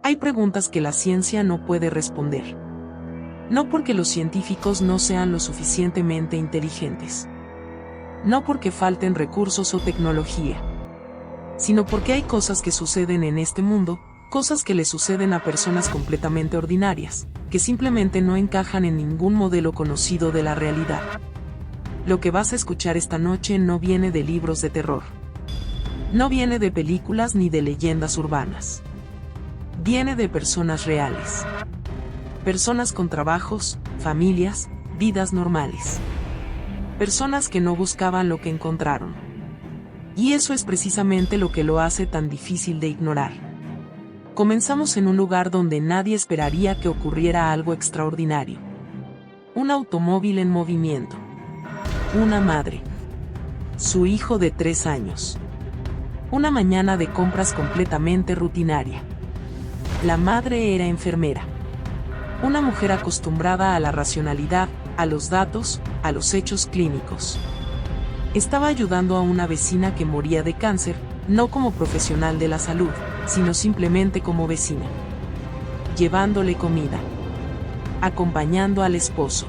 Hay preguntas que la ciencia no puede responder. No porque los científicos no sean lo suficientemente inteligentes. No porque falten recursos o tecnología. Sino porque hay cosas que suceden en este mundo, cosas que le suceden a personas completamente ordinarias, que simplemente no encajan en ningún modelo conocido de la realidad. Lo que vas a escuchar esta noche no viene de libros de terror. No viene de películas ni de leyendas urbanas. Viene de personas reales. Personas con trabajos, familias, vidas normales. Personas que no buscaban lo que encontraron. Y eso es precisamente lo que lo hace tan difícil de ignorar. Comenzamos en un lugar donde nadie esperaría que ocurriera algo extraordinario. Un automóvil en movimiento. Una madre. Su hijo de 3 años. Una mañana de compras completamente rutinaria. La madre era enfermera. Una mujer acostumbrada a la racionalidad, a los datos, a los hechos clínicos. Estaba ayudando a una vecina que moría de cáncer, no como profesional de la salud, sino simplemente como vecina. Llevándole comida. Acompañando al esposo.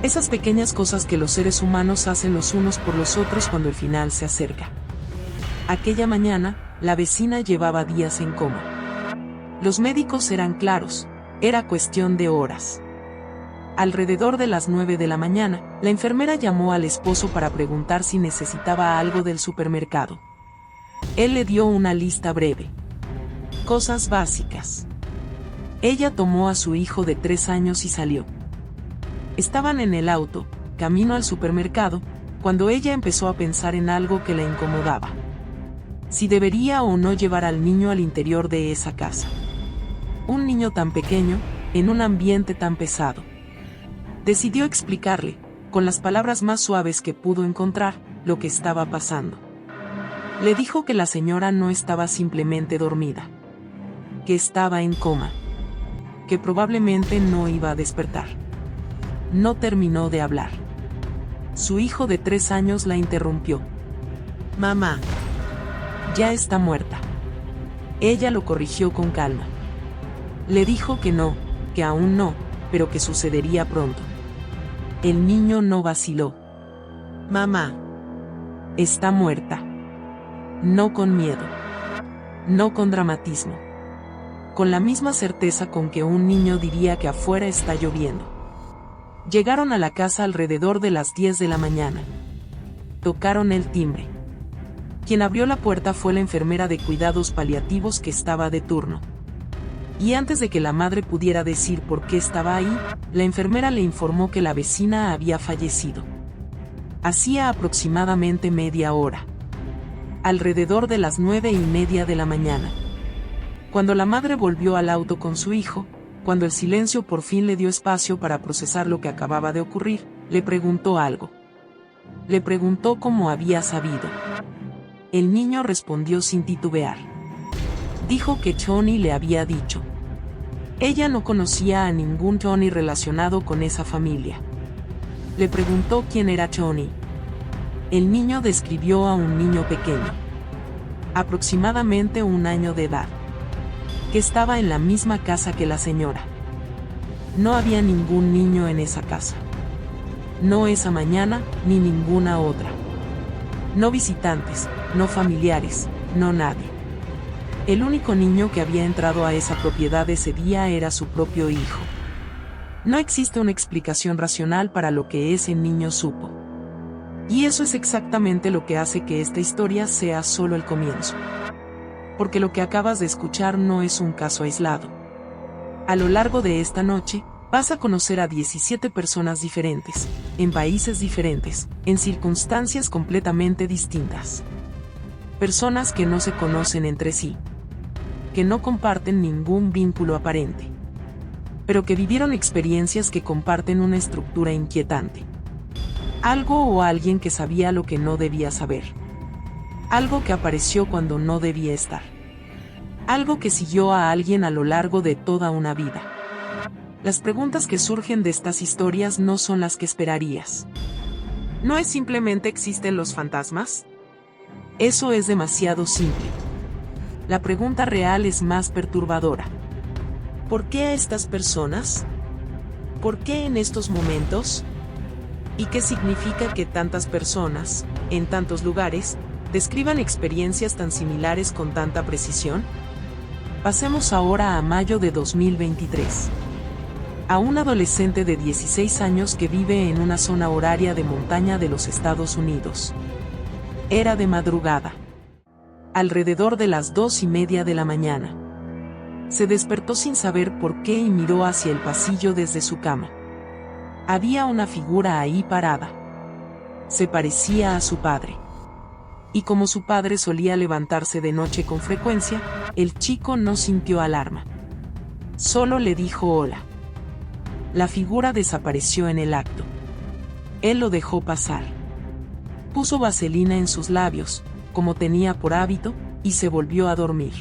Esas pequeñas cosas que los seres humanos hacen los unos por los otros cuando el final se acerca. Aquella mañana, la vecina llevaba días en coma. Los médicos eran claros, era cuestión de horas. Alrededor de las 9 de la mañana, la enfermera llamó al esposo para preguntar si necesitaba algo del supermercado. Él le dio una lista breve. Cosas básicas. Ella tomó a su hijo de 3 años y salió. Estaban en el auto, camino al supermercado, cuando ella empezó a pensar en algo que la incomodaba. Si debería o no llevar al niño al interior de esa casa. Un niño tan pequeño, en un ambiente tan pesado. Decidió explicarle, con las palabras más suaves que pudo encontrar, lo que estaba pasando. Le dijo que la señora no estaba simplemente dormida. Que estaba en coma. Que probablemente no iba a despertar. No terminó de hablar. Su hijo de 3 años la interrumpió. Mamá. Ya está muerta. Ella lo corrigió con calma. Le dijo que no, que aún no, pero que sucedería pronto. El niño no vaciló. Mamá. Está muerta. No con miedo. No con dramatismo. Con la misma certeza con que un niño diría que afuera está lloviendo. Llegaron a la casa alrededor de las 10 de la mañana. Tocaron el timbre. Quien abrió la puerta fue la enfermera de cuidados paliativos que estaba de turno. Y antes de que la madre pudiera decir por qué estaba ahí, la enfermera le informó que la vecina había fallecido. Hacía aproximadamente media hora. Alrededor de las 9:30 de la mañana. Cuando la madre volvió al auto con su hijo, cuando el silencio por fin le dio espacio para procesar lo que acababa de ocurrir, le preguntó algo. Le preguntó cómo había sabido. El niño respondió sin titubear. Dijo que Tony le había dicho. Ella no conocía a ningún Tony relacionado con esa familia. Le preguntó quién era Tony. El niño describió a un niño pequeño. Aproximadamente 1 año de edad. Que estaba en la misma casa que la señora. No había ningún niño en esa casa. No esa mañana, ni ninguna otra. No visitantes, no familiares, no nadie. El único niño que había entrado a esa propiedad ese día era su propio hijo. No existe una explicación racional para lo que ese niño supo. Y eso es exactamente lo que hace que esta historia sea solo el comienzo. Porque lo que acabas de escuchar no es un caso aislado. A lo largo de esta noche, vas a conocer a 17 personas diferentes, en países diferentes, en circunstancias completamente distintas. Personas que no se conocen entre sí. Que no comparten ningún vínculo aparente. Pero que vivieron experiencias que comparten una estructura inquietante. Algo o alguien que sabía lo que no debía saber. Algo que apareció cuando no debía estar. Algo que siguió a alguien a lo largo de toda una vida. Las preguntas que surgen de estas historias no son las que esperarías. ¿No es simplemente existen los fantasmas? Eso es demasiado simple. la pregunta real es más perturbadora. ¿Por qué a estas personas? ¿Por qué en estos momentos? ¿Y qué significa que tantas personas, en tantos lugares, describan experiencias tan similares con tanta precisión? Pasemos ahora a mayo de 2023. A un adolescente de 16 años que vive en una zona horaria de montaña de los Estados Unidos. Era de madrugada. Alrededor de las 2:30 de la mañana. Se despertó sin saber por qué y miró hacia el pasillo desde su cama. Había una figura ahí parada. Se parecía a su padre. Y como su padre solía levantarse de noche con frecuencia, el chico no sintió alarma. Solo le dijo hola. La figura desapareció en el acto. Él lo dejó pasar. Puso vaselina en sus labios, como tenía por hábito, y se volvió a dormir.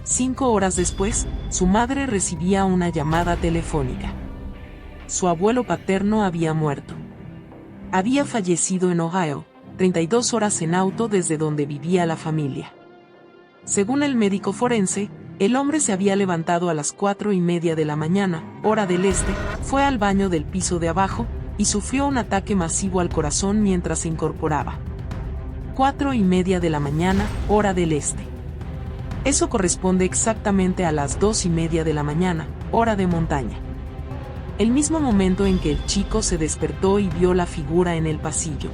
5 horas después, su madre recibía una llamada telefónica. Su abuelo paterno había muerto. Había fallecido en Ohio, 32 horas en auto desde donde vivía la familia. Según el médico forense, el hombre se había levantado a las 4:30 de la mañana, hora del este, fue al baño del piso de abajo, y sufrió un ataque masivo al corazón mientras se incorporaba. 4:30 de la mañana, hora del este. Eso corresponde exactamente a las 2:30 de la mañana, hora de montaña. El mismo momento en que el chico se despertó y vio la figura en el pasillo.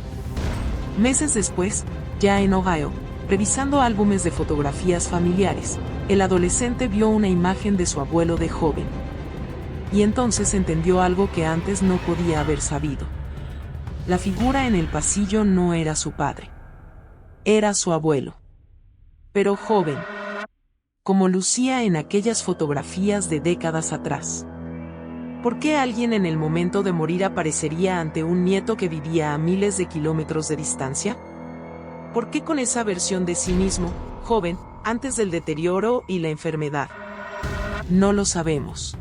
Meses después, ya en Ohio, revisando álbumes de fotografías familiares, el adolescente vio una imagen de su abuelo de joven. Y entonces entendió algo que antes no podía haber sabido. La figura en el pasillo no era su padre. Era su abuelo. Pero joven. Como lucía en aquellas fotografías de décadas atrás. ¿Por qué alguien en el momento de morir aparecería ante un nieto que vivía a miles de kilómetros de distancia? ¿Por qué con esa versión de sí mismo, joven, antes del deterioro y la enfermedad? No lo sabemos.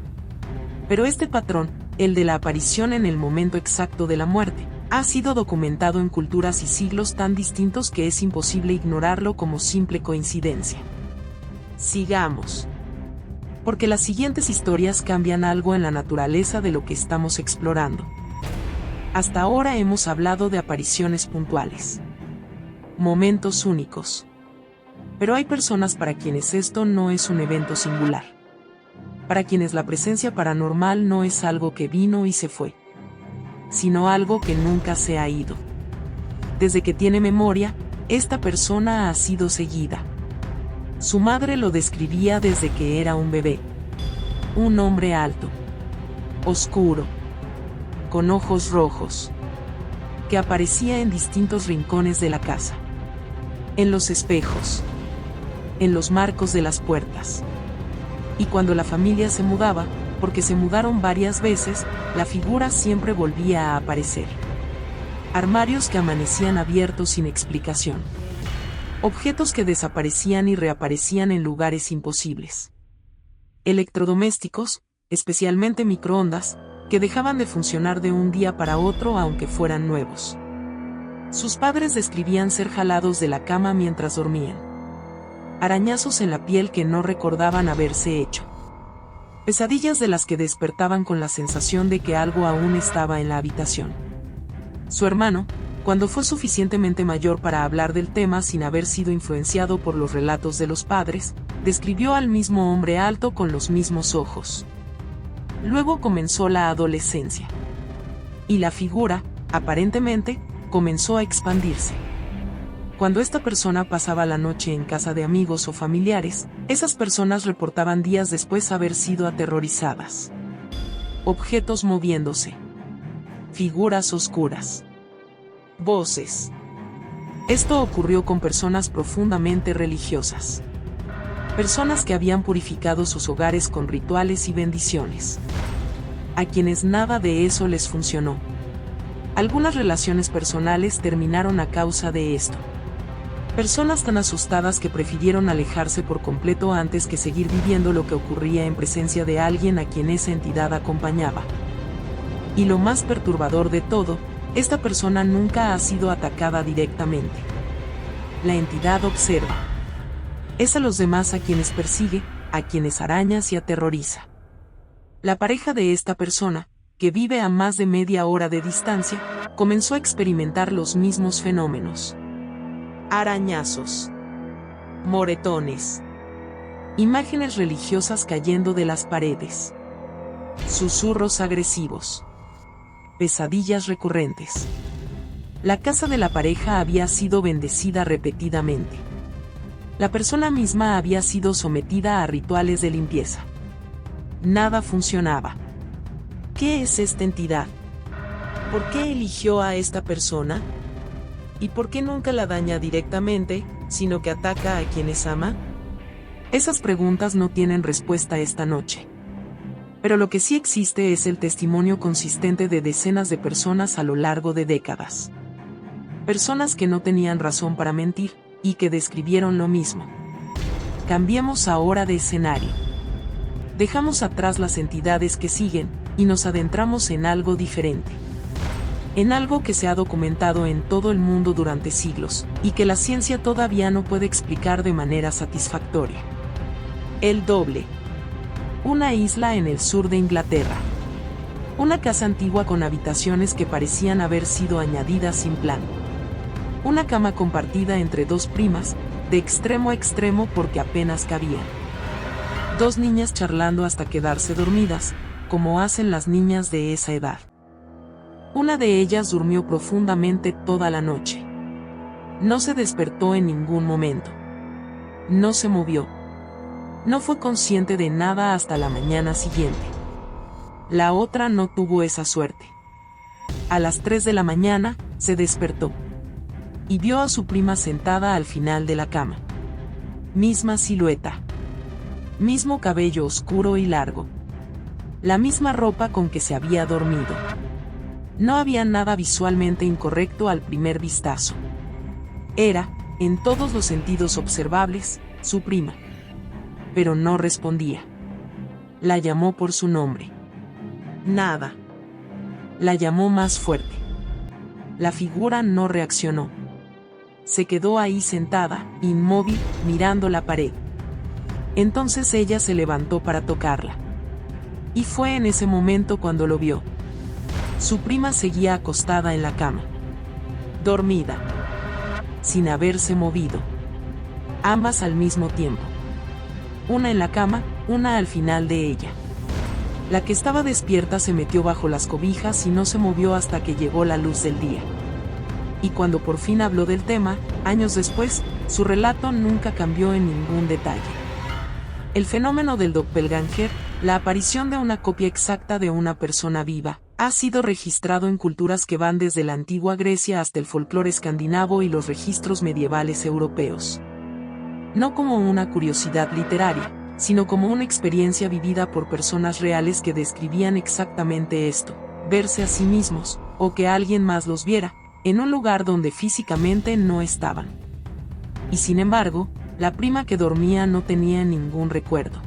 Pero este patrón, el de la aparición en el momento exacto de la muerte, ha sido documentado en culturas y siglos tan distintos que es imposible ignorarlo como simple coincidencia. Sigamos. Porque las siguientes historias cambian algo en la naturaleza de lo que estamos explorando. Hasta ahora hemos hablado de apariciones puntuales. Momentos únicos. Pero hay personas para quienes esto no es un evento singular. Para quienes la presencia paranormal no es algo que vino y se fue, sino algo que nunca se ha ido. Desde que tiene memoria, esta persona ha sido seguida. Su madre lo describía desde que era un bebé. Un hombre alto, oscuro, con ojos rojos, que aparecía en distintos rincones de la casa. En los espejos, en los marcos de las puertas. Y cuando la familia se mudaba, porque se mudaron varias veces, la figura siempre volvía a aparecer. Armarios que amanecían abiertos sin explicación. Objetos que desaparecían y reaparecían en lugares imposibles. Electrodomésticos, especialmente microondas, que dejaban de funcionar de un día para otro aunque fueran nuevos. Sus padres describían ser jalados de la cama mientras dormían. Arañazos en la piel que no recordaban haberse hecho. Pesadillas de las que despertaban con la sensación de que algo aún estaba en la habitación. Su hermano, cuando fue suficientemente mayor para hablar del tema sin haber sido influenciado por los relatos de los padres, describió al mismo hombre alto con los mismos ojos. Luego comenzó la adolescencia. Y la figura, aparentemente, comenzó a expandirse. Cuando esta persona pasaba la noche en casa de amigos o familiares, esas personas reportaban días después haber sido aterrorizadas. Objetos moviéndose. Figuras oscuras. Voces. Esto ocurrió con personas profundamente religiosas. Personas que habían purificado sus hogares con rituales y bendiciones. A quienes nada de eso les funcionó. Algunas relaciones personales terminaron a causa de esto. Personas tan asustadas que prefirieron alejarse por completo antes que seguir viviendo lo que ocurría en presencia de alguien a quien esa entidad acompañaba. Y lo más perturbador de todo, esta persona nunca ha sido atacada directamente. La entidad observa. Es a los demás a quienes persigue, a quienes arañas y aterroriza. La pareja de esta persona, que vive a más de media hora de distancia, comenzó a experimentar los mismos fenómenos. Arañazos. Moretones. Imágenes religiosas cayendo de las paredes. Susurros agresivos. Pesadillas recurrentes. La casa de la pareja había sido bendecida repetidamente. La persona misma había sido sometida a rituales de limpieza. Nada funcionaba. ¿Qué es esta entidad? ¿Por qué eligió a esta persona? ¿Y por qué nunca la daña directamente, sino que ataca a quienes ama? Esas preguntas no tienen respuesta esta noche. Pero lo que sí existe es el testimonio consistente de decenas de personas a lo largo de décadas. Personas que no tenían razón para mentir, y que describieron lo mismo. Cambiemos ahora de escenario. Dejamos atrás las entidades que siguen, y nos adentramos en algo diferente. En algo que se ha documentado en todo el mundo durante siglos, y que la ciencia todavía no puede explicar de manera satisfactoria. El Doble. Una isla en el sur de Inglaterra. Una casa antigua con habitaciones que parecían haber sido añadidas sin plan. Una cama compartida entre dos primas, de extremo a extremo porque apenas cabían. Dos niñas charlando hasta quedarse dormidas, como hacen las niñas de esa edad. Una de ellas durmió profundamente toda la noche. No se despertó en ningún momento. No se movió. No fue consciente de nada hasta la mañana siguiente. La otra no tuvo esa suerte. A las 3 de la mañana, se despertó. Y vio a su prima sentada al final de la cama. Misma silueta. Mismo cabello oscuro y largo. La misma ropa con que se había dormido. No había nada visualmente incorrecto al primer vistazo. Era, en todos los sentidos observables, su prima. Pero no respondía. La llamó por su nombre. Nada. La llamó más fuerte. La figura no reaccionó. Se quedó ahí sentada, inmóvil, mirando la pared. Entonces ella se levantó para tocarla. Y fue en ese momento cuando lo vio. Su prima seguía acostada en la cama. Dormida. Sin haberse movido. Ambas al mismo tiempo. Una en la cama, una al final de ella. La que estaba despierta se metió bajo las cobijas y no se movió hasta que llegó la luz del día. Y cuando por fin habló del tema, años después, su relato nunca cambió en ningún detalle. El fenómeno del doppelganger, la aparición de una copia exacta de una persona viva, ha sido registrado en culturas que van desde la antigua Grecia hasta el folclore escandinavo y los registros medievales europeos. No como una curiosidad literaria, sino como una experiencia vivida por personas reales que describían exactamente esto, verse a sí mismos, o que alguien más los viera, en un lugar donde físicamente no estaban. Y sin embargo, la prima que dormía no tenía ningún recuerdo.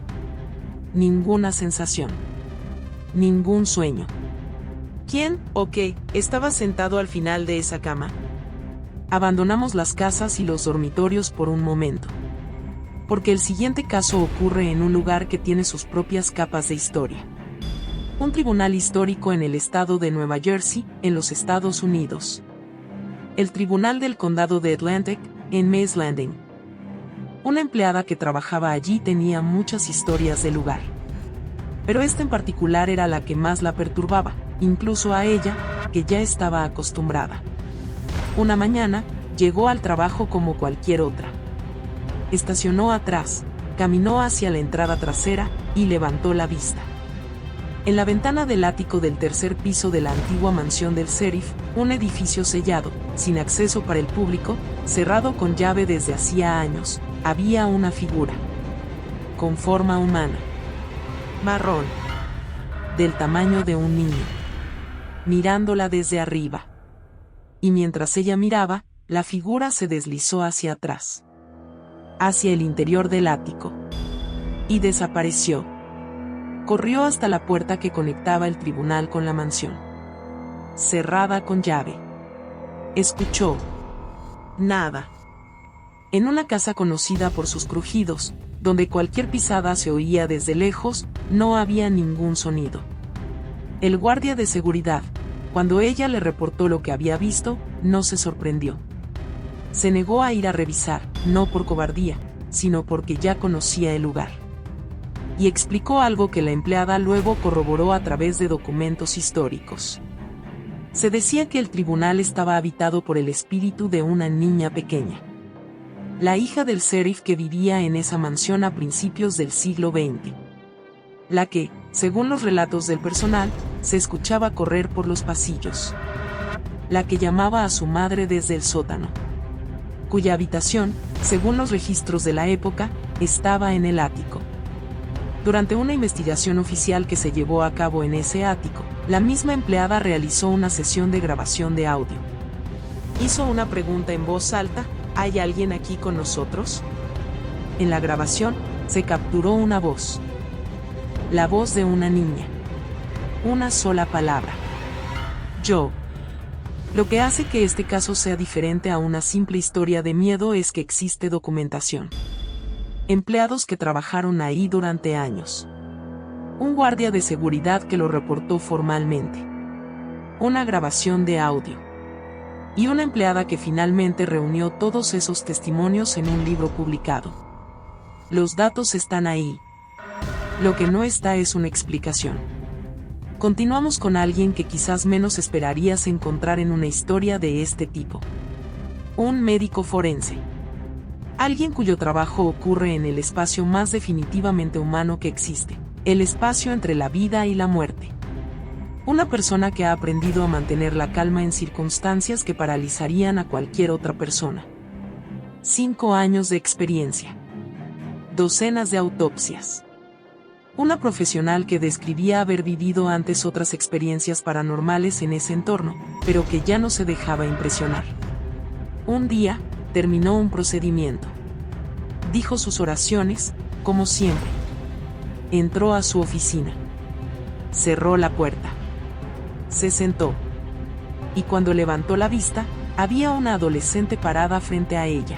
Ninguna sensación. Ningún sueño. ¿Quién o qué estaba sentado al final de esa cama? Abandonamos las casas y los dormitorios por un momento. Porque el siguiente caso ocurre en un lugar que tiene sus propias capas de historia. Un tribunal histórico en el estado de Nueva Jersey, en los Estados Unidos. El Tribunal del Condado de Atlantic, en Mays Landing. Una empleada que trabajaba allí tenía muchas historias del lugar. Pero esta en particular era la que más la perturbaba, incluso a ella, que ya estaba acostumbrada. Una mañana, llegó al trabajo como cualquier otra. Estacionó atrás, caminó hacia la entrada trasera, y levantó la vista. En la ventana del ático del tercer piso de la antigua mansión del sheriff, un edificio sellado, sin acceso para el público, cerrado con llave desde hacía años, había una figura. Con forma humana. Marrón. Del tamaño de un niño. Mirándola desde arriba. Y mientras ella miraba, la figura se deslizó hacia atrás. Hacia el interior del ático. Y desapareció. Corrió hasta la puerta que conectaba el tribunal con la mansión. Cerrada con llave. Escuchó. Nada. En una casa conocida por sus crujidos, donde cualquier pisada se oía desde lejos, no había ningún sonido. El guardia de seguridad, cuando ella le reportó lo que había visto, no se sorprendió. Se negó a ir a revisar, no por cobardía, sino porque ya conocía el lugar. Y explicó algo que la empleada luego corroboró a través de documentos históricos. Se decía que el tribunal estaba habitado por el espíritu de una niña pequeña, la hija del sheriff que vivía en esa mansión a principios del siglo XX. La que, según los relatos del personal, se escuchaba correr por los pasillos. La que llamaba a su madre desde el sótano, cuya habitación, según los registros de la época, estaba en el ático. Durante una investigación oficial que se llevó a cabo en ese ático, la misma empleada realizó una sesión de grabación de audio. Hizo una pregunta en voz alta: ¿hay alguien aquí con nosotros? En la grabación, se capturó una voz. La voz de una niña. Una sola palabra: yo. Lo que hace que este caso sea diferente a una simple historia de miedo es que existe documentación. Empleados que trabajaron ahí durante años. Un guardia de seguridad que lo reportó formalmente. Una grabación de audio. Y una empleada que finalmente reunió todos esos testimonios en un libro publicado. Los datos están ahí. Lo que no está es una explicación. Continuamos con alguien que quizás menos esperarías encontrar en una historia de este tipo. Un médico forense. Alguien cuyo trabajo ocurre en el espacio más definitivamente humano que existe, el espacio entre la vida y la muerte. Una persona que ha aprendido a mantener la calma en circunstancias que paralizarían a cualquier otra persona. 5 años de experiencia. Docenas de autopsias. Una profesional que describía haber vivido antes otras experiencias paranormales en ese entorno, pero que ya no se dejaba impresionar. Un día, terminó un procedimiento. Dijo sus oraciones, como siempre. Entró a su oficina. Cerró la puerta. Se sentó. Y cuando levantó la vista, había una adolescente parada frente a ella.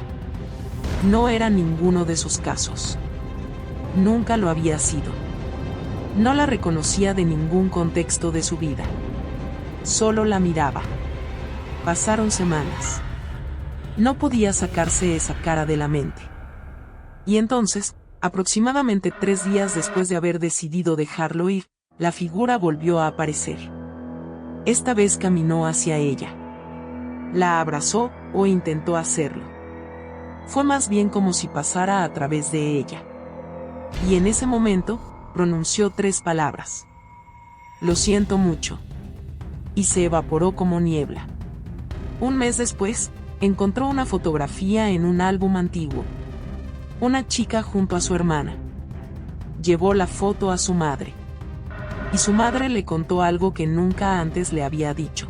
No era ninguno de sus casos. Nunca lo había sido. No la reconocía de ningún contexto de su vida. Solo la miraba. Pasaron semanas. No podía sacarse esa cara de la mente. Y entonces, aproximadamente 3 días después de haber decidido dejarlo ir, la figura volvió a aparecer. Esta vez caminó hacia ella. La abrazó, o intentó hacerlo. Fue más bien como si pasara a través de ella. Y en ese momento, pronunció 3 palabras. Lo siento mucho. Y se evaporó como niebla. Un mes después, encontró una fotografía en un álbum antiguo. Una chica junto a su hermana. Llevó la foto a su madre. Y su madre le contó algo que nunca antes le había dicho.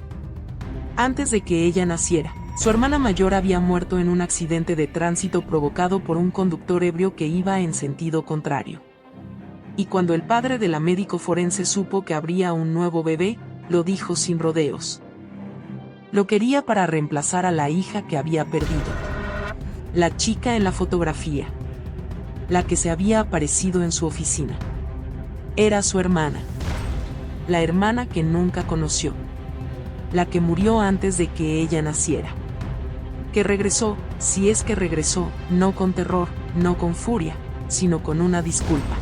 Antes de que ella naciera, su hermana mayor había muerto en un accidente de tránsito provocado por un conductor ebrio que iba en sentido contrario. Y cuando el padre de la médico forense supo que habría un nuevo bebé, lo dijo sin rodeos. Lo quería para reemplazar a la hija que había perdido. La chica en la fotografía. La que se había aparecido en su oficina. Era su hermana. La hermana que nunca conoció. La que murió antes de que ella naciera. Que regresó, si es que regresó, no con terror, no con furia, sino con una disculpa.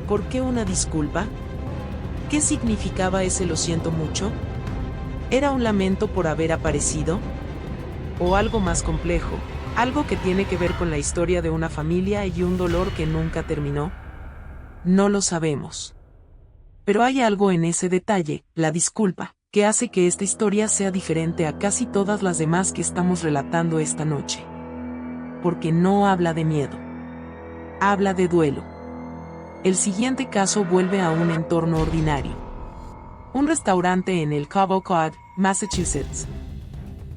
¿Por qué una disculpa? ¿Qué significaba ese lo siento mucho? ¿Era un lamento por haber aparecido? ¿O algo más complejo, algo que tiene que ver con la historia de una familia y un dolor que nunca terminó? No lo sabemos. Pero hay algo en ese detalle, la disculpa, que hace que esta historia sea diferente a casi todas las demás que estamos relatando esta noche. Porque no habla de miedo. Habla de duelo. El siguiente caso vuelve a un entorno ordinario. Un restaurante en el Cabo Cod, Massachusetts.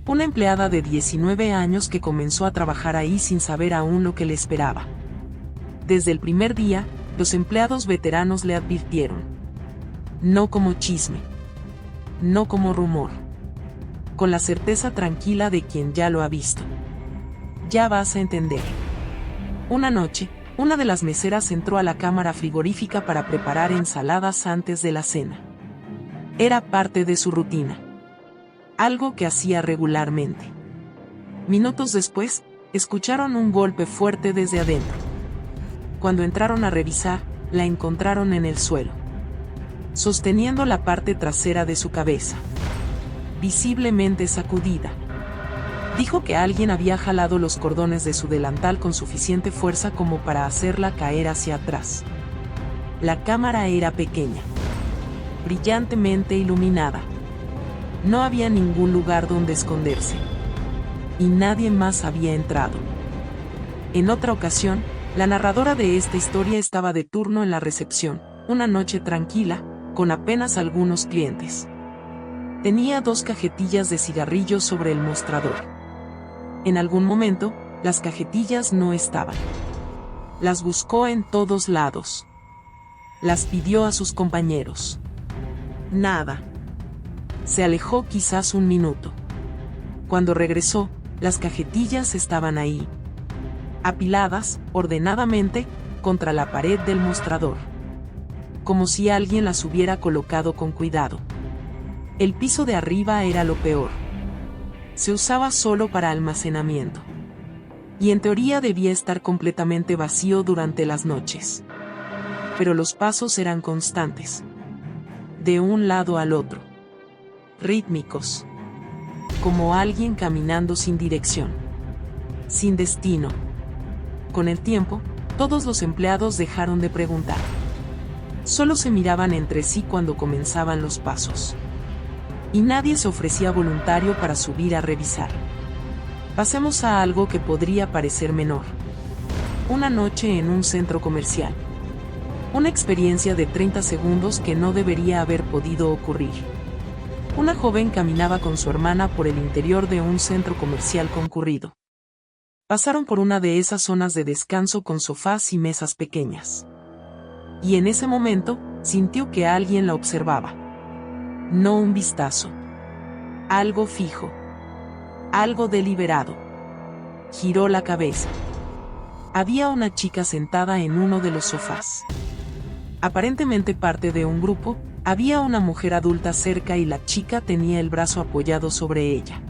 Una empleada de 19 años que comenzó a trabajar ahí sin saber aún lo que le esperaba. Desde el primer día, los empleados veteranos le advirtieron. No como chisme. No como rumor. Con la certeza tranquila de quien ya lo ha visto. Ya vas a entender. Una noche, una de las meseras entró a la cámara frigorífica para preparar ensaladas antes de la cena. Era parte de su rutina. Algo que hacía regularmente. Minutos después, escucharon un golpe fuerte desde adentro. Cuando entraron a revisar, la encontraron en el suelo, sosteniendo la parte trasera de su cabeza, visiblemente sacudida. Dijo que alguien había jalado los cordones de su delantal con suficiente fuerza como para hacerla caer hacia atrás. La cámara era pequeña, brillantemente iluminada. No había ningún lugar donde esconderse. Y nadie más había entrado. En otra ocasión, la narradora de esta historia estaba de turno en la recepción, una noche tranquila, con apenas algunos clientes. Tenía 2 cajetillas de cigarrillos sobre el mostrador. En algún momento, las cajetillas no estaban. Las buscó en todos lados. Las pidió a sus compañeros. Nada. Se alejó quizás un minuto. Cuando regresó, las cajetillas estaban ahí, apiladas, ordenadamente, contra la pared del mostrador. Como si alguien las hubiera colocado con cuidado. El piso de arriba era lo peor. Se usaba solo para almacenamiento. Y en teoría debía estar completamente vacío durante las noches. Pero los pasos eran constantes. De un lado al otro. Rítmicos. Como alguien caminando sin dirección. Sin destino. Con el tiempo, todos los empleados dejaron de preguntar. Solo se miraban entre sí cuando comenzaban los pasos. Y nadie se ofrecía voluntario para subir a revisar. Pasemos a algo que podría parecer menor. Una noche en un centro comercial. Una experiencia de 30 segundos que no debería haber podido ocurrir. Una joven caminaba con su hermana por el interior de un centro comercial concurrido. Pasaron por una de esas zonas de descanso con sofás y mesas pequeñas. Y en ese momento, sintió que alguien la observaba. No un vistazo. Algo fijo. Algo deliberado. Giró la cabeza. Había una chica sentada en uno de los sofás. Aparentemente parte de un grupo. Había una mujer adulta cerca y la chica tenía el brazo apoyado sobre ella.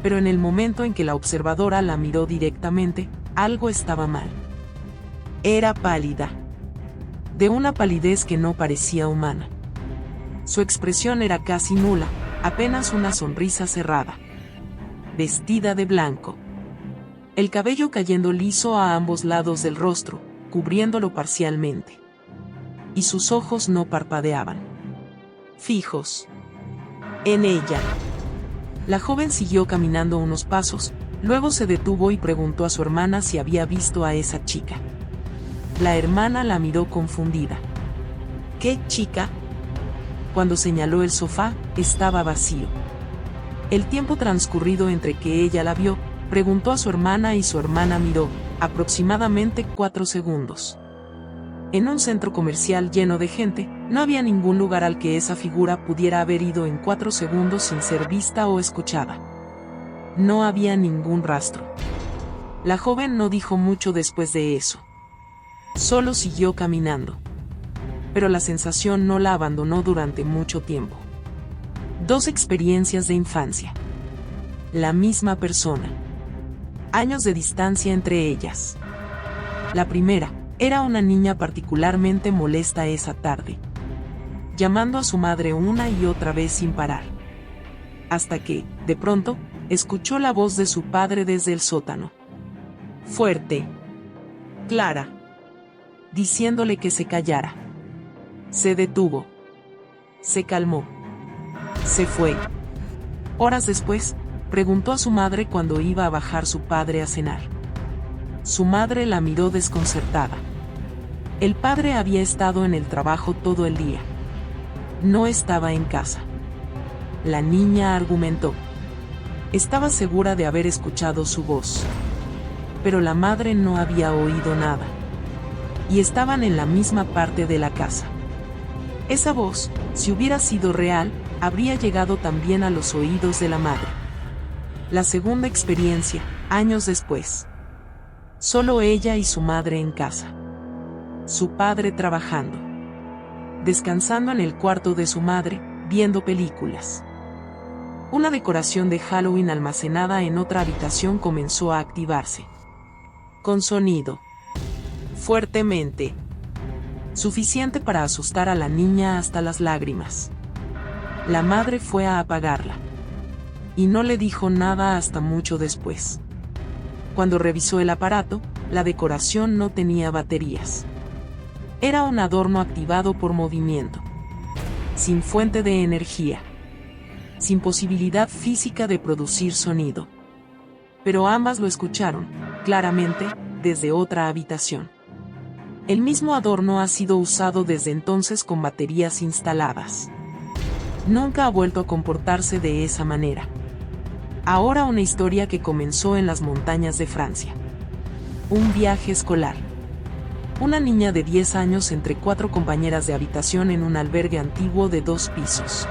Pero en el momento en que la observadora la miró directamente, algo estaba mal. Era pálida. De una palidez que no parecía humana. Su expresión era casi nula, apenas una sonrisa cerrada. Vestida de blanco. El cabello cayendo liso a ambos lados del rostro, cubriéndolo parcialmente. Y sus ojos no parpadeaban. Fijos. En ella. La joven siguió caminando unos pasos, luego se detuvo y preguntó a su hermana si había visto a esa chica. La hermana la miró confundida. ¿Qué chica? Cuando señaló el sofá, estaba vacío. El tiempo transcurrido entre que ella la vio, preguntó a su hermana y su hermana miró, aproximadamente 4 segundos. En un centro comercial lleno de gente, no había ningún lugar al que esa figura pudiera haber ido en 4 segundos sin ser vista o escuchada. No había ningún rastro. La joven no dijo mucho después de eso. Solo siguió caminando. Pero la sensación no la abandonó durante mucho tiempo. 2 experiencias de infancia. La misma persona. Años de distancia entre ellas. La primera. Era una niña particularmente molesta esa tarde, llamando a su madre una y otra vez sin parar. Hasta que, de pronto, escuchó la voz de su padre desde el sótano. Fuerte. Clara. Diciéndole que se callara. Se detuvo. Se calmó. Se fue. Horas después, preguntó a su madre cuándo iba a bajar su padre a cenar. Su madre la miró desconcertada. El padre había estado en el trabajo todo el día. No estaba en casa. La niña argumentó. Estaba segura de haber escuchado su voz. Pero la madre no había oído nada. Y estaban en la misma parte de la casa. Esa voz, si hubiera sido real, habría llegado también a los oídos de la madre. La segunda experiencia, Años después. Solo ella y su madre en casa. Su padre trabajando. Descansando en el cuarto de su madre, viendo películas. Una decoración de Halloween almacenada en otra habitación comenzó a activarse. Con sonido. Fuertemente. Suficiente para asustar a la niña hasta las lágrimas. La madre fue a apagarla. Y no le dijo nada hasta mucho después. Cuando revisó el aparato, la decoración no tenía baterías. Era un adorno activado por movimiento. Sin fuente de energía. Sin posibilidad física de producir sonido. Pero ambas lo escucharon, claramente, desde otra habitación. El mismo adorno ha sido usado desde entonces con baterías instaladas. Nunca ha vuelto a comportarse de esa manera. Ahora una historia que comenzó en las montañas de Francia. Un viaje escolar. Una niña de 10 años entre 4 compañeras de habitación en un albergue antiguo de 2 pisos.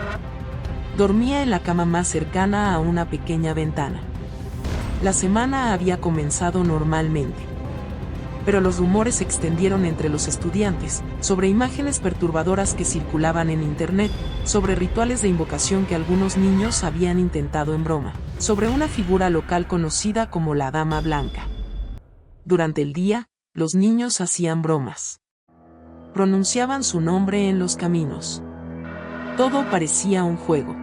Dormía en la cama más cercana a una pequeña ventana. La semana había comenzado normalmente. Pero los rumores se extendieron entre los estudiantes, sobre imágenes perturbadoras que circulaban en internet, sobre rituales de invocación que algunos niños habían intentado en broma, sobre una figura local conocida como la Dama Blanca. Durante el día, los niños hacían bromas. Pronunciaban su nombre en los caminos. Todo parecía un juego.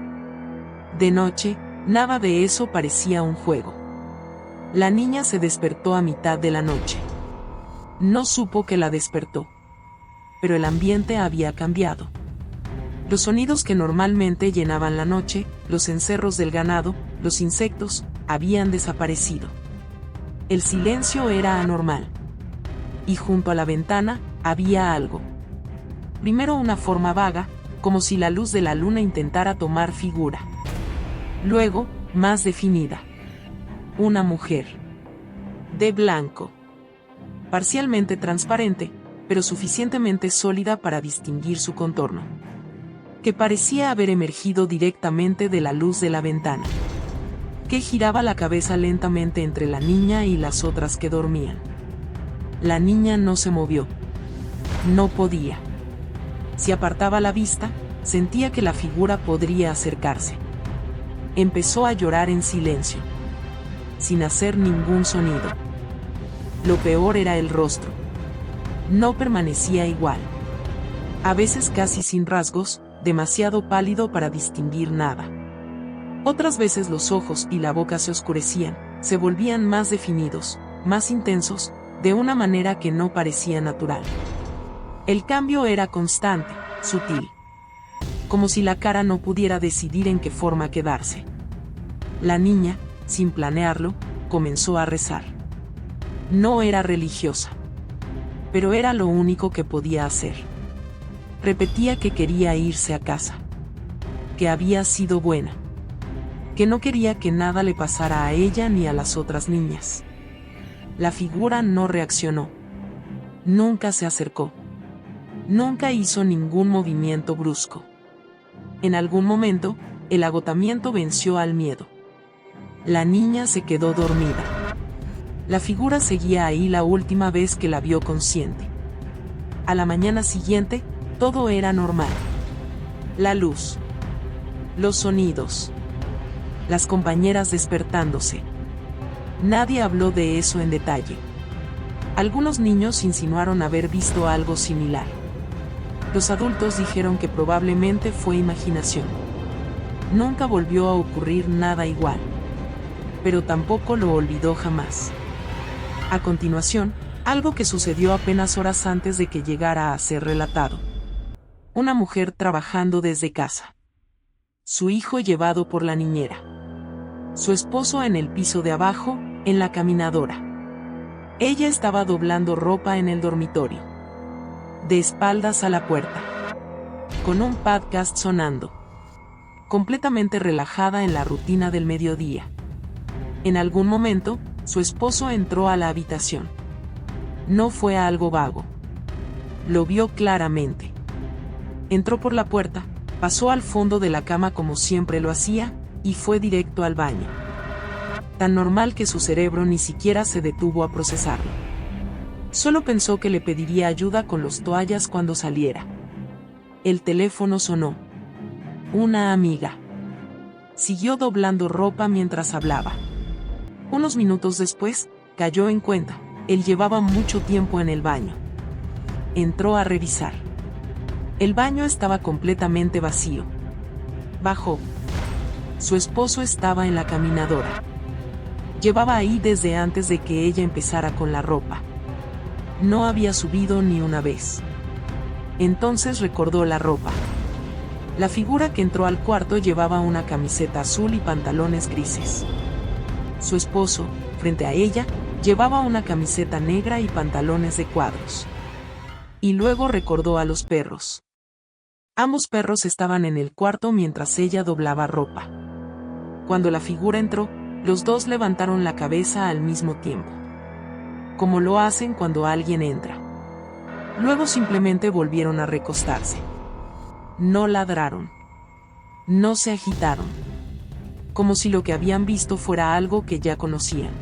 De noche, nada de eso parecía un juego. La niña se despertó a mitad de la noche. No supo que la despertó. Pero el ambiente había cambiado. Los sonidos que normalmente llenaban la noche, los encerros del ganado, los insectos, habían desaparecido. El silencio era anormal. Y junto a la ventana, había algo. Primero una forma vaga, como si la luz de la luna intentara tomar figura. Luego, más definida. Una mujer. De blanco. Parcialmente transparente, pero suficientemente sólida para distinguir su contorno. Que parecía haber emergido directamente de la luz de la ventana. Que giraba la cabeza lentamente entre la niña y las otras que dormían. La niña no se movió. No podía. Si apartaba la vista, sentía que la figura podría acercarse. Empezó a llorar en silencio. Sin hacer ningún sonido. Lo peor era el rostro. No permanecía igual. A veces casi sin rasgos, demasiado pálido para distinguir nada. Otras veces los ojos y la boca se oscurecían, se volvían más definidos, más intensos, de una manera que no parecía natural. El cambio era constante, sutil. Como si la cara no pudiera decidir en qué forma quedarse. La niña, sin planearlo, comenzó a rezar. No era religiosa. Pero era lo único que podía hacer. Repetía que quería irse a casa. Que había sido buena. Que no quería que nada le pasara a ella ni a las otras niñas. La figura no reaccionó. Nunca se acercó. Nunca hizo ningún movimiento brusco. En algún momento, el agotamiento venció al miedo. La niña se quedó dormida. La figura seguía ahí la última vez que la vio consciente. A la mañana siguiente, todo era normal. La luz. Los sonidos. Las compañeras despertándose. Nadie habló de eso en detalle. Algunos niños insinuaron haber visto algo similar. Los adultos dijeron que probablemente fue imaginación. Nunca volvió a ocurrir nada igual. Pero tampoco lo olvidó jamás. A continuación, algo que sucedió apenas horas antes de que llegara a ser relatado. Una mujer trabajando desde casa. Su hijo llevado por la niñera. Su esposo en el piso de abajo, en la caminadora. Ella estaba doblando ropa en el dormitorio. De espaldas a la puerta. Con un podcast sonando. Completamente relajada en la rutina del mediodía. En algún momento, su esposo entró a la habitación. No fue algo vago. Lo vio claramente. Entró por la puerta, pasó al fondo de la cama como siempre lo hacía, y fue directo al baño. tan normal que su cerebro ni siquiera se detuvo a procesarlo. Solo pensó que le pediría ayuda con las toallas cuando saliera. El teléfono sonó. Una amiga. Siguió doblando ropa mientras hablaba. Unos minutos después, cayó en cuenta, él llevaba mucho tiempo en el baño. Entró a revisar. El baño estaba completamente vacío. Bajó. Su esposo estaba en la caminadora. Llevaba ahí desde antes de que ella empezara con la ropa. No había subido ni una vez. Entonces recordó la ropa. La figura que entró al cuarto llevaba una camiseta azul y pantalones grises. Su esposo, frente a ella, llevaba una camiseta negra y pantalones de cuadros. Y luego recordó a los perros. Ambos perros estaban en el cuarto mientras ella doblaba ropa. Cuando la figura entró, los dos levantaron la cabeza al mismo tiempo. Como lo hacen cuando alguien entra. Luego simplemente volvieron a recostarse. No ladraron. No se agitaron. Como si lo que habían visto fuera algo que ya conocían.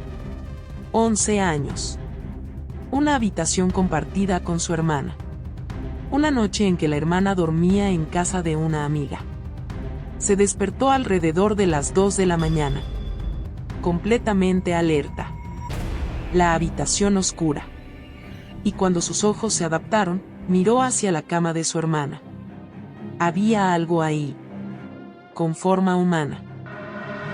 11 años. Una habitación compartida con su hermana. Una noche en que la hermana dormía en casa de una amiga. Se despertó alrededor de las 2 de la mañana. Completamente alerta. La habitación oscura. Y cuando sus ojos se adaptaron, miró hacia la cama de su hermana. Había algo ahí. Con forma humana.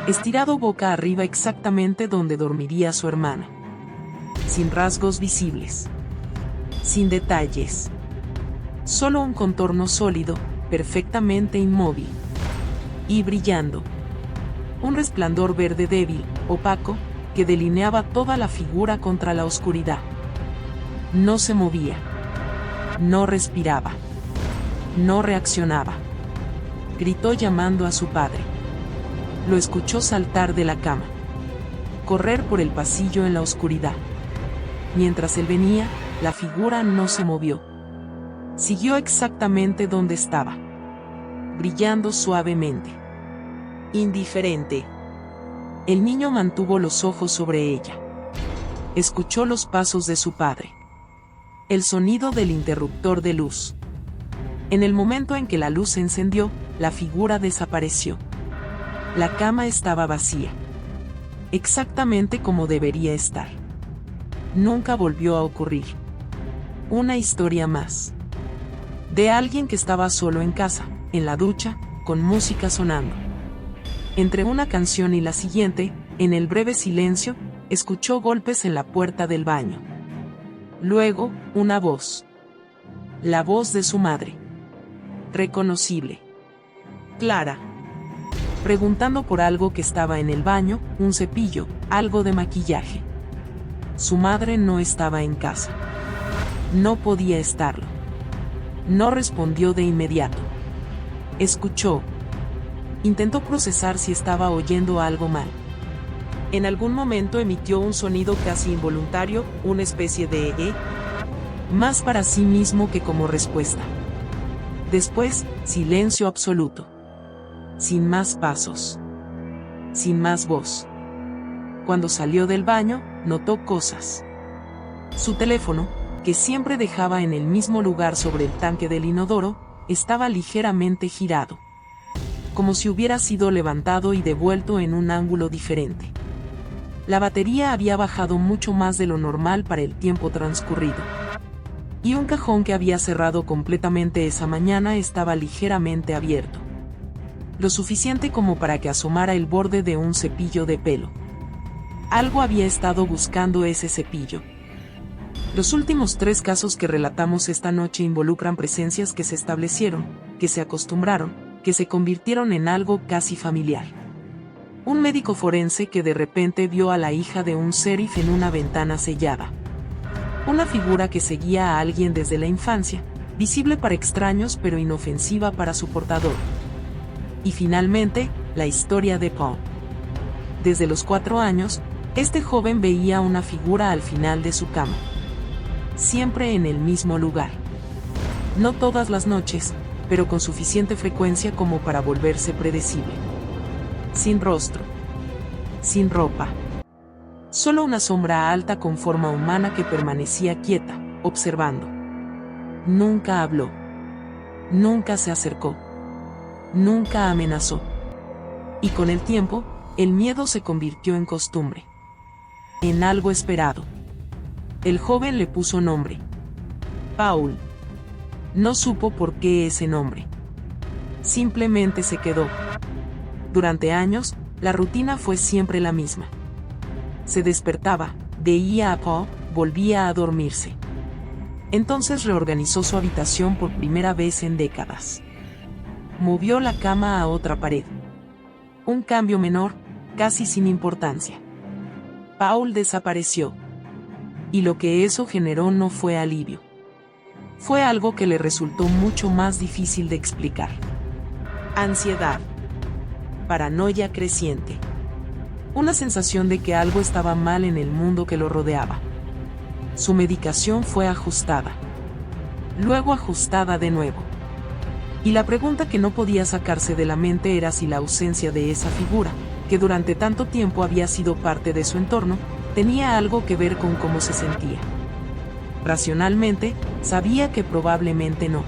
Estirado boca arriba exactamente donde dormiría su hermana. Sin rasgos visibles. Sin detalles. Solo un contorno sólido, perfectamente inmóvil. Y brillando. Un resplandor verde débil, opaco, que delineaba toda la figura contra la oscuridad. No se movía. No respiraba. No reaccionaba. Gritó llamando a su padre. Lo escuchó saltar de la cama. Correr por el pasillo en la oscuridad. Mientras él venía, la figura no se movió. Siguió exactamente donde estaba. Brillando suavemente. Indiferente. El niño mantuvo los ojos sobre ella. Escuchó los pasos de su padre. El sonido del interruptor de luz. En el momento en que la luz se encendió, la figura desapareció. La cama estaba vacía. Exactamente como debería estar. Nunca volvió a ocurrir. Una historia más. De alguien que estaba solo en casa, en la ducha, con música sonando. Entre una canción y la siguiente, en el breve silencio, escuchó golpes en la puerta del baño. Luego, una voz. La voz de su madre. Reconocible. Clara. Preguntando por algo que estaba en el baño, un cepillo, algo de maquillaje. Su madre no estaba en casa. No podía estarlo. No respondió de inmediato. Escuchó. Intentó procesar si estaba oyendo algo mal. En algún momento emitió un sonido casi involuntario, una especie de más para sí mismo que como respuesta. Después, silencio absoluto. Sin más pasos. Sin más voz. Cuando salió del baño, notó cosas. Su teléfono, que siempre dejaba en el mismo lugar sobre el tanque del inodoro, estaba ligeramente girado. Como si hubiera sido levantado y devuelto en un ángulo diferente. La batería había bajado mucho más de lo normal para el tiempo transcurrido. Y un cajón que había cerrado completamente esa mañana estaba ligeramente abierto. Lo suficiente como para que asomara el borde de un cepillo de pelo. Algo había estado buscando ese cepillo. Los últimos 3 casos que relatamos esta noche involucran presencias que se establecieron, que se acostumbraron, que se convirtieron en algo casi familiar. Un médico forense que de repente vio a la hija de un sheriff en una ventana sellada. Una figura que seguía a alguien desde la infancia, visible para extraños pero inofensiva para su portador. Y finalmente, la historia de Paul. Desde los 4 años, este joven veía una figura al final de su cama. Siempre en el mismo lugar. No todas las noches, pero con suficiente frecuencia como para volverse predecible. Sin rostro. Sin ropa. Solo una sombra alta con forma humana que permanecía quieta, observando. Nunca habló. Nunca se acercó. Nunca amenazó. Y con el tiempo, el miedo se convirtió en costumbre. En algo esperado. El joven le puso nombre. Paul. No supo por qué ese nombre. Simplemente se quedó. Durante años, la rutina fue siempre la misma. Se despertaba, veía a Paul, volvía a dormirse. Entonces reorganizó su habitación por primera vez en décadas. Movió la cama a otra pared. Un cambio menor, casi sin importancia. Paul desapareció. Y lo que eso generó no fue alivio. Fue algo que le resultó mucho más difícil de explicar. Ansiedad. Paranoia creciente. Una sensación de que algo estaba mal en el mundo que lo rodeaba. Su medicación fue ajustada. Luego ajustada de nuevo. Y la pregunta que no podía sacarse de la mente era si la ausencia de esa figura, que durante tanto tiempo había sido parte de su entorno, tenía algo que ver con cómo se sentía. Racionalmente, sabía que probablemente no.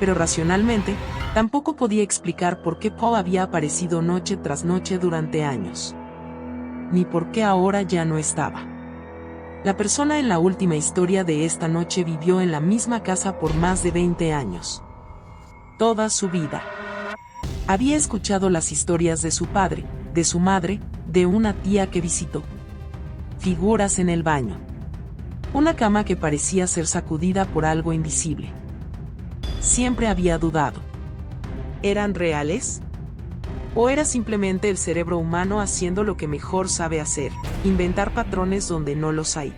Pero racionalmente, tampoco podía explicar por qué Paul había aparecido noche tras noche durante años. Ni por qué ahora ya no estaba. La persona en la última historia de esta noche vivió en la misma casa por más de 20 años. Toda su vida. Había escuchado las historias de su padre, de su madre, de una tía que visitó. Figuras en el baño. Una cama que parecía ser sacudida por algo invisible. Siempre había dudado. ¿Eran reales? ¿O era simplemente el cerebro humano haciendo lo que mejor sabe hacer, inventar patrones donde no los hay?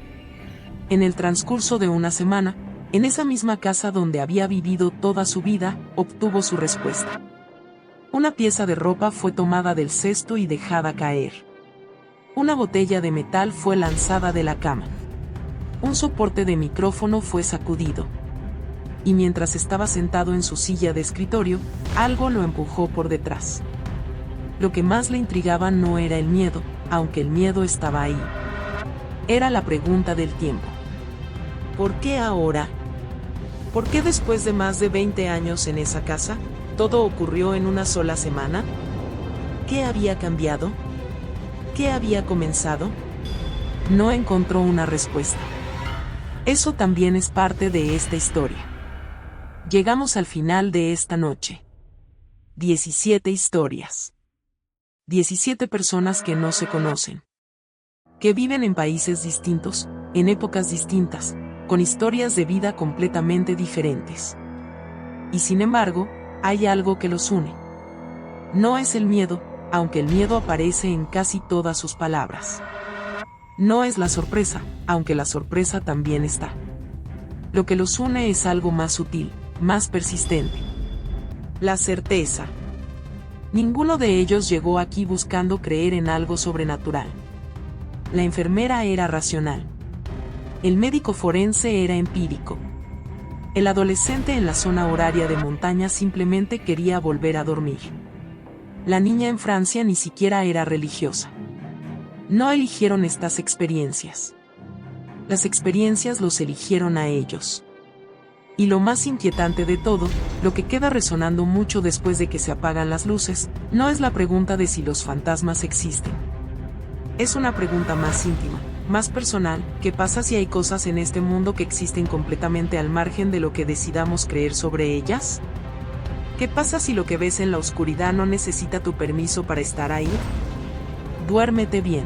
En el transcurso de una semana, en esa misma casa donde había vivido toda su vida, obtuvo su respuesta. Una pieza de ropa fue tomada del cesto y dejada caer. Una botella de metal fue lanzada de la cama. Un soporte de micrófono fue sacudido. Y mientras estaba sentado en su silla de escritorio, algo lo empujó por detrás. Lo que más le intrigaba no era el miedo, aunque el miedo estaba ahí. Era la pregunta del tiempo. ¿Por qué ahora? ¿Por qué después de más de 20 años en esa casa, todo ocurrió en una sola semana? ¿Qué había cambiado? ¿Qué había comenzado? No encontró una respuesta. Eso también es parte de esta historia. Llegamos al final de esta noche. 17 historias. 17 personas que no se conocen. Que viven en países distintos, en épocas distintas, con historias de vida completamente diferentes. Y sin embargo, hay algo que los une. No es el miedo, aunque el miedo aparece en casi todas sus palabras. No es la sorpresa, aunque la sorpresa también está. Lo que los une es algo más sutil, más persistente. La certeza. Ninguno de ellos llegó aquí buscando creer en algo sobrenatural. La enfermera era racional. El médico forense era empírico. El adolescente en la zona horaria de montaña simplemente quería volver a dormir. La niña en Francia ni siquiera era religiosa. No eligieron estas experiencias. Las experiencias los eligieron a ellos. Y lo más inquietante de todo, lo que queda resonando mucho después de que se apagan las luces, no es la pregunta de si los fantasmas existen. Es una pregunta más íntima, más personal. ¿Qué pasa si hay cosas en este mundo que existen completamente al margen de lo que decidamos creer sobre ellas? ¿Qué pasa si lo que ves en la oscuridad no necesita tu permiso para estar ahí? Duérmete bien.